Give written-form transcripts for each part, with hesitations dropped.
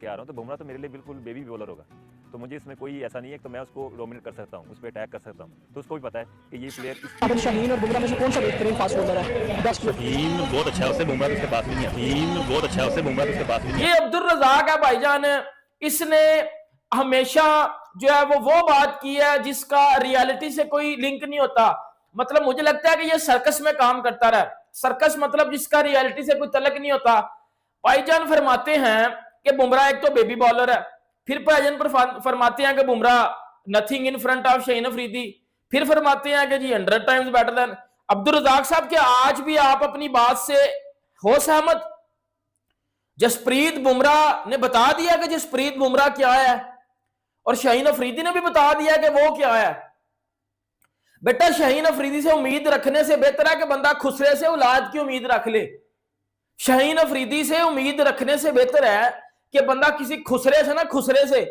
के आ रहा हूँ, तो बुमराह तो मेरे लिए बिल्कुल बेबी बॉलर होगा। तो मुझे इसमें कोई ऐसा नहीं है कि तो मैं उसको डोमिनेट कर सकता हूँ, उस पर अटैक कर सकता हूँ। तो उसको भी पता है कि ये प्लेयर अगर शाहीन और बुमराह में से कौन सा बेहतरीन फास्ट बॉलर है? बेस्ट शाहीन बहुत अच्छा है, उससे बुमराह तो उसके पास नहीं है। शाहीन बहुत अच्छा है, उससे बुमराह तो उसके पास नहीं है। ये अब्दुल रज़ाक है भाईजान, इसने हमेशा जो है वो बात की है जिसका रियलिटी से कोई लिंक नहीं होता। मतलब मुझे लगता है कि ये सर्कस में काम करता रहा। सर्कस मतलब जिसका रियलिटी से कोई तलक नहीं होता। भाईजान फरमाते हैं कि बुमराह एक तो बेबी बॉलर है, फिर भाईजान फरमाते हैं कि Bumrah nothing in front of Shaheen Afridi, फिर फरमाते हैं कि जी 100 times better than. Abdul Razzaq साहब, क्या आज भी आप अपनी बात से हो सहमत? जसप्रीत बुमराह ने बता दिया कि जसप्रीत बुमराह क्या है, और शाहीन अफरीदी ने भी बता दिया कि वो क्या है। बेटा, शाहीन अफरीदी से उम्मीद रखने से बेहतर है कि बंदा खुसरे से औलाद की उम्मीद रख ले। शाहीन अफरीदी से उम्मीद रखने से बेहतर है कि बंदा किसी खुसरे से ना, खुसरे से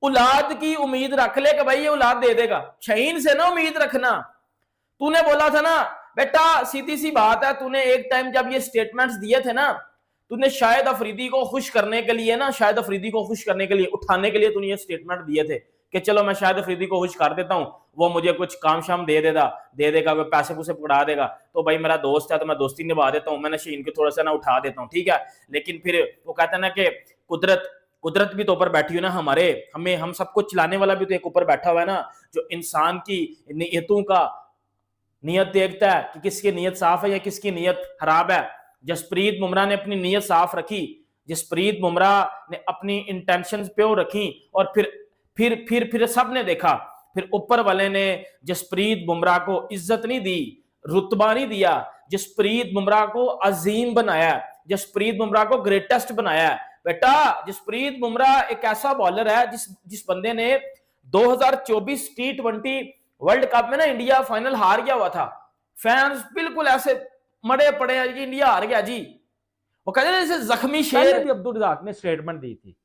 औलाद की उम्मीद रख ले कि भाई ये औलाद दे देगा। शाहीन से ना उम्मीद रखना। तूने बोला था ना बेटा, सीधी सी बात है, तूने एक टाइम जब ये स्टेटमेंट्स दिए थे ना, तूने शायद अफरीदी को खुश करने के लिए ना, शायद अफरीदी को खुश करने के लिए, उठाने के लिए तूने ये स्टेटमेंट दिए थे कि चलो मैं शायद अफरीदी को खुश कर देता हूं, वो मुझे कुछ काम शाम दे देगा, वो पैसे पूसे पकड़ा देगा, तो भाई मेरा दोस्त है तो मैं दोस्ती निभा देता हूं, मैंने शाहीन को थोड़ा सा ना उठा देता हूं, ठीक है। लेकिन फिर वो कहता है ना कि कुदरत भी तो ऊपर बैठी हुई ना हमारे, हम सबको चलाने वाला भी तो एक ऊपर बैठा हुआ है ना, जो इंसान की नीयतों का नीयत देखता है कि किसकी नीयत साफ है या किसकी नीयत खराब है। जसप्रीत बुमराह ने अपनी नीयत साफ रखी, जसप्रीत बुमराह ने अपनी इंटेंशंस प्योर रखी, और फिर सबने देखा, फिर ऊपर वाले ने जसप्रीत बुमराह को इज्जत नहीं दी, रुतबा नहीं दिया, जसप्रीत बुमराह को अजीम बनाया, जसप्रीत बुमराह को ग्रेटेस्ट बनाया। बेटा, जसप्रीत बुमराह एक ऐसा बॉलर है जिस बंदे ने 2024 T20 वर्ल्ड कप में ना इंडिया फाइनल हार गया हुआ था, फैंस बिल्कुल ऐसे मरे पड़े हैं कि इंडिया हार गया जी, वो कहते हैं जैसे जख्मी शेर। भी अब्दुल रज़ाक ने स्टेटमेंट दी थी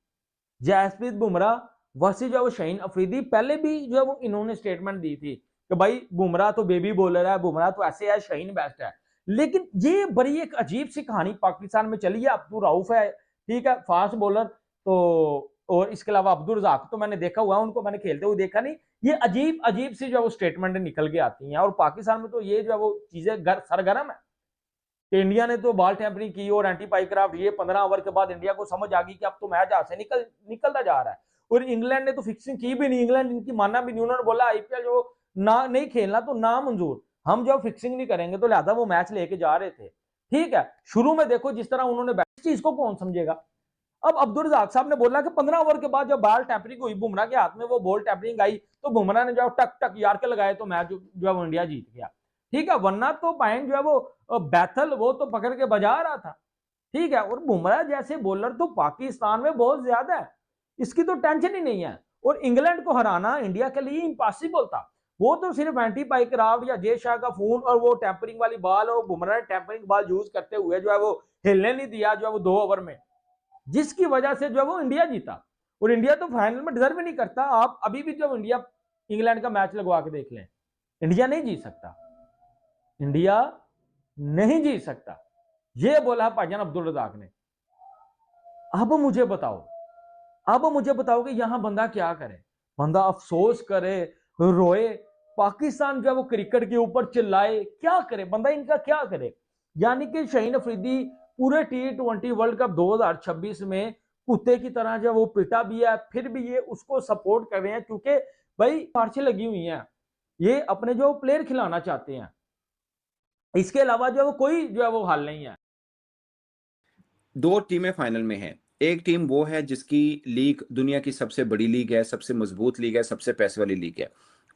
जसप्रीत बुमराह वर्सेस जो शाहीन अफरीदी, पहले भी जो है वो इन्होंने स्टेटमेंट दी थी कि भाई बुमराह तो बेबी बॉलर है, बुमराह तो ऐसे है, शाहीन बेस्ट है। लेकिन ये बड़ी एक अजीब सी कहानी पाकिस्तान में चली है। अब्दुल राउफ है, ठीक है, फास्ट बॉलर, तो और इसके अलावा अब्दुल रज़ाक तो मैंने देखा हुआ है, उनको मैंने खेलते हुए देखा नहीं। ये अजीब अजीब सी जो है वो स्टेटमेंट निकल के आती हैं, और पाकिस्तान में तो ये जो है वो चीजें सरगर्म है कि इंडिया ने तो बॉल टैंपरिंग की और एंटी पाइक्राफ्ट, ये 15 ओवर के बाद इंडिया को समझ आ गई कि अब तो मैच हाथ से निकलता जा रहा है। और इंग्लैंड ने तो फिक्सिंग की भी नहीं, इंग्लैंड इनकी मानना भी नहीं, उन्होंने बोला आईपीएल जो ना नहीं खेलना तो ना मंजूर, हम जो फिक्सिंग नहीं करेंगे, तो लिहाजा वो मैच लेके जा रहे थे। ठीक है, शुरू में देखो जिस तरह उन्होंने चीज को कौन समझेगा। अब अब्दुल रज़ाक साहब ने बोला कि 15 ओवर के बाद जब बॉल टैंपरिंग हुई, बुमराह के हाथ में वो बॉल टैंपरिंग आई, तो बुमराह ने जो टक टक यार के लगाए, तो मैच जो है वो इंडिया जीत गया। ठीक है, वरना तो पॉइंट जो है वो बैथल वो तो पकड़ के बजा रहा था। ठीक है, और बुमराह जैसे बॉलर तो पाकिस्तान में बहुत ज्यादा है, इसकी तो टेंशन ही नहीं है। और इंग्लैंड को हराना इंडिया के लिए इम्पॉसिबल था। वो तो सिर्फ एंटी पाइक्राफ्ट या जे शाह का फोन और वो टैंपरिंग वाली बॉल, और बुमराह ने टैंपरिंग बॉल यूज करते हुए जो है वो हिलने नहीं दिया जो है वो 2 ओवर में, जिसकी वजह से जो है वो इंडिया जीता। और इंडिया तो फाइनल में डिजर्व नहीं करता। आप अभी भी जब इंडिया इंग्लैंड का मैच लगवा के देख लें, इंडिया नहीं जीत सकता, इंडिया नहीं जीत सकता। ये बोला भाईजान अब्दुल रज़ाक ने। अब मुझे बताओ कि यहां बंदा क्या करे? बंदा अफसोस करे, रोए, पाकिस्तान जो है वो क्रिकेट के ऊपर चिल्लाए, क्या करे बंदा? इनका क्या करे? यानी कि शाहीन अफरीदी पूरे T20 वर्ल्ड कप 2026 में कुत्ते की तरह जो वो पिटा भी है, फिर भी ये उसको सपोर्ट कर रहे हैं, क्योंकि भाई मार्चें लगी हुई हैं, ये अपने जो प्लेयर खिलाना चाहते हैं। इसके अलावा जो है वो कोई जो है वो हल नहीं है। 2 टीमें फाइनल में हैं। एक टीम वो है जिसकी लीग दुनिया की सबसे बड़ी लीग है, सबसे मजबूत लीग है, सबसे पैसे वाली लीग है,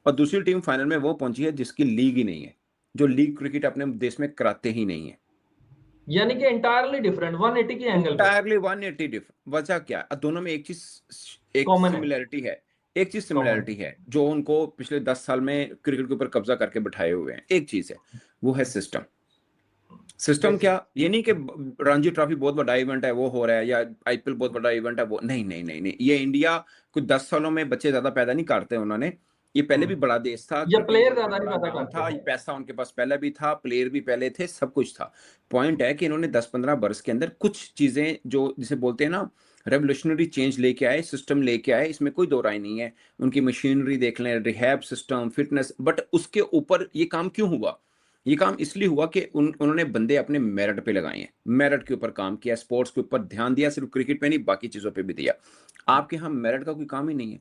और दूसरी टीम फाइनल में वो पहुंची है जिसकी लीग ही नहीं है, जो लीग क्रिकेट अपने देश में कराते ही नहीं है। यानी कि एंटायरली डिफरेंट 180 की एंगल, एंटायरली 180 डिफरेंट। वजह क्या? दोनों में एक सिमिलरिटी है, एक चीज सिमिलरिटी है जो उनको पिछले 10 साल में क्रिकेट के ऊपर कब्जा करके बिठाए हुए हैं। एक चीज है, वो है सिस्टम। क्या ये नहीं कि रणजी ट्रॉफी बहुत बड़ा इवेंट है वो हो रहा है, या आईपीएल बहुत बड़ा इवेंट है वो, नहीं। ये इंडिया कुछ 10 सालों में बच्चे ज्यादा पैदा नहीं करते उन्होंने, ये पहले भी बड़ा देश था, या प्लेयर ज्यादा नहीं पैदा करते था, पैसा उनके पास पहले भी था, प्लेयर भी पहले थे, सब कुछ था। पॉइंट है कि इन्होंने 10-15 वर्ष के अंदर कुछ चीजें जो जिसे बोलते हैं ना रेवोल्यूशनरी चेंज लेके आए, सिस्टम लेके आए, इसमें कोई दो राय नहीं है। उनकी मशीनरी देख लें, रिहैब सिस्टम, फिटनेस, बट उसके ऊपर ये काम क्यों हुआ? ये काम इसलिए हुआ कि उन्होंने बंदे अपने मेरिट पे लगाए हैं, मेरिट के ऊपर काम किया, स्पोर्ट्स के ऊपर ध्यान दिया, सिर्फ क्रिकेट पे नहीं बाकी चीजों पे भी दिया। आपके यहाँ मेरिट का कोई काम ही नहीं है,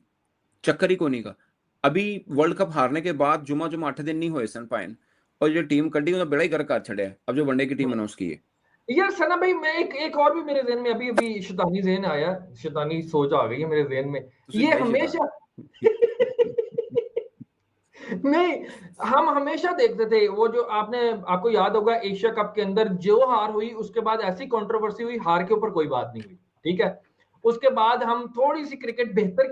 चक्कर ही को नहीं का। अभी वर्ल्ड कप हारने के बाद जुमा 8 दिन नहीं हुए सन पाइन, और जो टीम कड्डी उन्होंने बड़ा ही कर कर छड़े, अब जो वनडे की टीम अनाउंस की है। यार सना भाई, मैं एक और भी मेरे जहन में अभी शैतानी जहन आया, शैतानी सोच आ गई है मेरे जहन में। ये हमेशा नहीं, हम हमेशा देखते थे वो जो आपको याद होगा एशिया कप के अंदर जो हार हुई उसके बाद ऐसी कंट्रोवर्सी हुई, हार के ऊपर कोई बात नहीं हुई, ठीक है। उसके बाद हम थोड़ी सी क्रिकेट बेहतर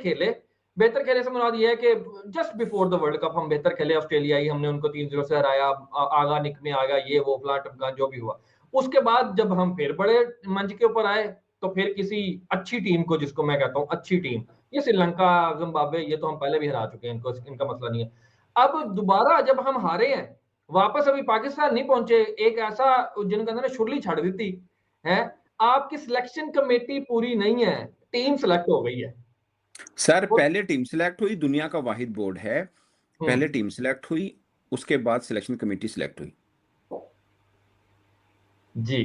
खेले से मुराद ये है कि just before the world cup हम बेहतर खेले, ऑस्ट्रेलिया ही हमने उनको 3-0 से हराया, आगा निक में आ गया, ये वो फलां टमकान जो भी हुआ। उसके बाद जब हम फिर बड़े मंच के ऊपर आए तो फिर किसी अच्छी टीम को, जिसको मैं कहता हूँ अच्छी टीम, ये श्रीलंका, जिम्बाब्वे, ये तो हम पहले भी हरा चुके हैं, इनको इनका मसला नहीं है। अब दोबारा जब हम हारे हैं, वापस अभी पाकिस्तान नहीं पहुंचे, एक ऐसा जिनके अंदर शुरली छड़ दी थी है, आपकी सिलेक्शन कमेटी पूरी नहीं है, टीम सिलेक्ट हो गई है सर। पहले टीम सिलेक्ट हुई, दुनिया का वाहिद बोर्ड है, पहले टीम सिलेक्ट हुई, उसके बाद सिलेक्शन कमेटी सिलेक्ट हुई जी।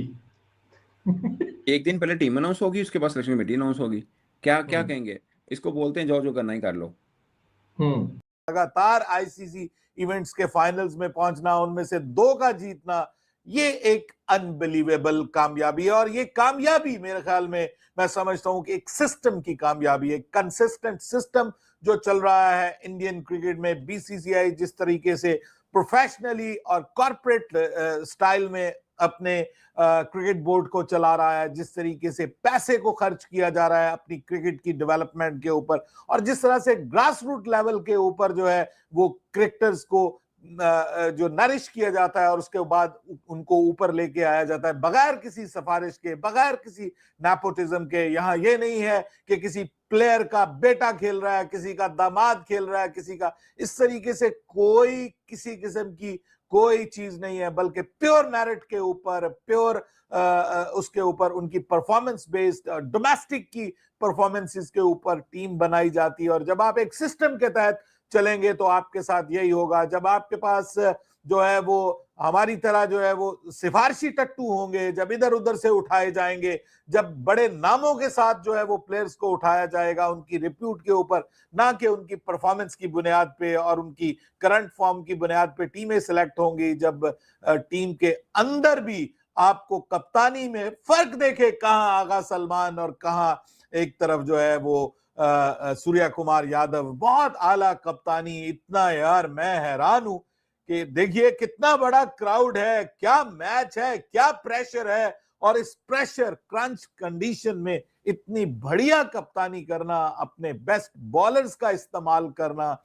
एक दिन पहले टीम अनाउंस होगी, उसके बाद सिलेक्शन कमेटी अनाउंस होगी। क्या क्या कहेंगे इसको? बोलते हैं जो करना ही कर लो। लगातार आईसीसी इवेंट्स के फाइनल्स में पहुंचना, उनमें से 2 का जीतना, ये एक अनबिलीवेबल कामयाबी है। और ये कामयाबी मेरे ख्याल में, मैं समझता हूं कि एक सिस्टम की कामयाबी है, कंसिस्टेंट सिस्टम जो चल रहा है इंडियन क्रिकेट में। बीसीसीआई जिस तरीके से प्रोफेशनली और कॉर्पोरेट स्टाइल में अपने क्रिकेट बोर्ड को चला रहा है, जिस तरीके से पैसे को खर्च किया जा रहा है अपनी क्रिकेट की डेवलपमेंट के ऊपर, और जिस तरह से ग्रास रूट लेवल के ऊपर जो है वो क्रिकेटर्स को जो नरिश किया जाता है और उसके बाद उनको ऊपर लेके आया जाता है बगैर किसी सिफारिश के, बगैर किसी नेपोटिज्म के। यहाँ ये नहीं है कि किसी प्लेयर का बेटा खेल रहा है, किसी का दामाद खेल रहा है, किसी का, इस तरीके से कोई किसी किस्म की कोई चीज नहीं है, बल्कि प्योर मेरिट के ऊपर, प्योर उसके ऊपर उनकी परफॉर्मेंस बेस्ड डोमेस्टिक की परफॉर्मेंसेस के ऊपर टीम बनाई जाती है। और जब आप एक सिस्टम के तहत चलेंगे तो आपके साथ यही होगा। जब आपके पास जो है वो हमारी तरह जो है वो सिफारशी टट्टू होंगे, जब इधर उधर से उठाए जाएंगे, जब बड़े नामों के साथ जो है वो प्लेयर्स को उठाया जाएगा उनकी रिप्यूट के ऊपर, ना कि उनकी परफॉर्मेंस की बुनियाद पे और उनकी करंट फॉर्म की बुनियाद पे टीमें सिलेक्ट होंगी। जब टीम के अंदर भी आपको कप्तानी में फर्क देखे, कहां आगा सलमान और कहां एक तरफ जो है वो सूर्या कुमार यादव, बहुत आला कप्तानी। इतना यार मैं हैरान हूं कि देखिए कितना बड़ा क्राउड है, क्या मैच है, क्या प्रेशर है, और इस प्रेशर क्रंच कंडीशन में इतनी बढ़िया कप्तानी करना, अपने बेस्ट बॉलर्स का इस्तेमाल करना,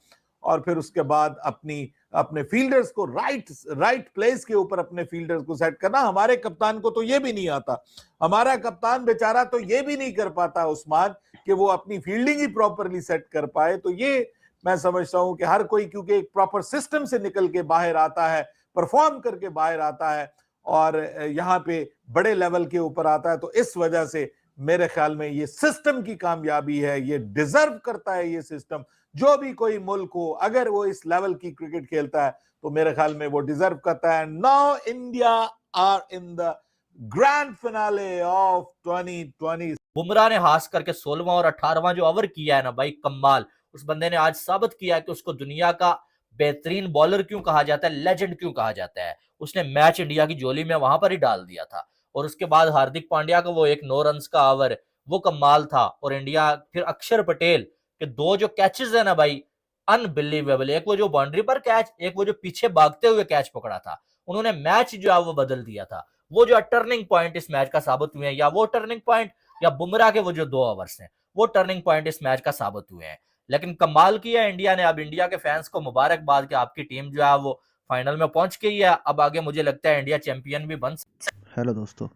और फिर उसके बाद अपने फील्डर्स को राइट प्लेस के ऊपर अपने फील्डर्स को सेट करना। हमारे कप्तान को तो ये भी नहीं आता, हमारा कप्तान बेचारा तो ये भी नहीं कर पाता उस्मान कि वो अपनी फील्डिंग ही प्रॉपरली सेट कर पाए। तो ये मैं समझता हूं कि हर कोई, क्योंकि एक प्रॉपर सिस्टम से निकल के बाहर आता है, परफॉर्म करके बाहर आता है और यहाँ पे बड़े लेवल के ऊपर आता है, तो इस वजह से मेरे ख्याल में ये सिस्टम की कामयाबी है। ये डिजर्व करता है ये सिस्टम, जो भी कोई मुल्क हो, अगर वो इस लेवल की क्रिकेट खेलता है तो मेरे ख्याल में वो डिजर्व करता है। Now India are in the grand finale of 2020। Bumrah ने हास करके 16वां और 18वां जो ओवर किया है ना भाई, कमाल। उस बंदे ने आज साबित किया कि उसको दुनिया का बेहतरीन बॉलर क्यों कहा जाता है, लेजेंड क्यों कहा जाता है। उसने मैच इंडिया की जोली में वहां पर ही डाल दिया था। और उसके बाद हार्दिक पांड्या का वो एक 9 रन का ओवर, वो कमाल था। और इंडिया फिर अक्षर पटेल के 2 जो कैचेस है ना भाई, अनबिलीवेबल। एक वो जो बाउंड्री पर कैच, एक वो जो पीछे भागते हुए कैच पकड़ा था। उन्होंने मैच जो है वो बदल दिया था। वो जो टर्निंग पॉइंट इस मैच का साबित हुए हैं, या वो टर्निंग पॉइंट या बुमराह के वो जो 2 ओवर्स हैं, वो टर्निंग पॉइंट इस मैच का साबित हुए हैं। लेकिन कमाल किया इंडिया ने। अब इंडिया के फैंस को मुबारकबाद कि आपकी टीम जो है वो फाइनल में पहुंच गई है। अब आगे मुझे लगता है इंडिया चैंपियन भी बन सकता है। हेलो दोस्तों,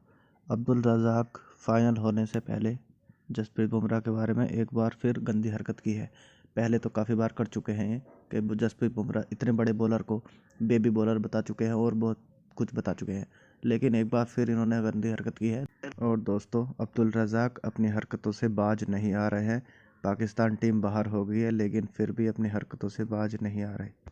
अब्दुल रज़ाक फाइनल होने से पहले जसप्रीत बुमराह के बारे में एक बार फिर गंदी हरकत की है। पहले तो काफ़ी बार कर चुके हैं कि जसप्रीत बुमराह इतने बड़े बॉलर को बेबी बॉलर बता चुके हैं और बहुत कुछ बता चुके हैं। लेकिन एक बार फिर इन्होंने गंदी हरकत की है। और दोस्तों, अब्दुल रज़ाक अपनी हरकतों से बाज नहीं आ रहे हैं। पाकिस्तान टीम बाहर हो गई है लेकिन फिर भी अपनी हरकतों से बाज नहीं आ रहे।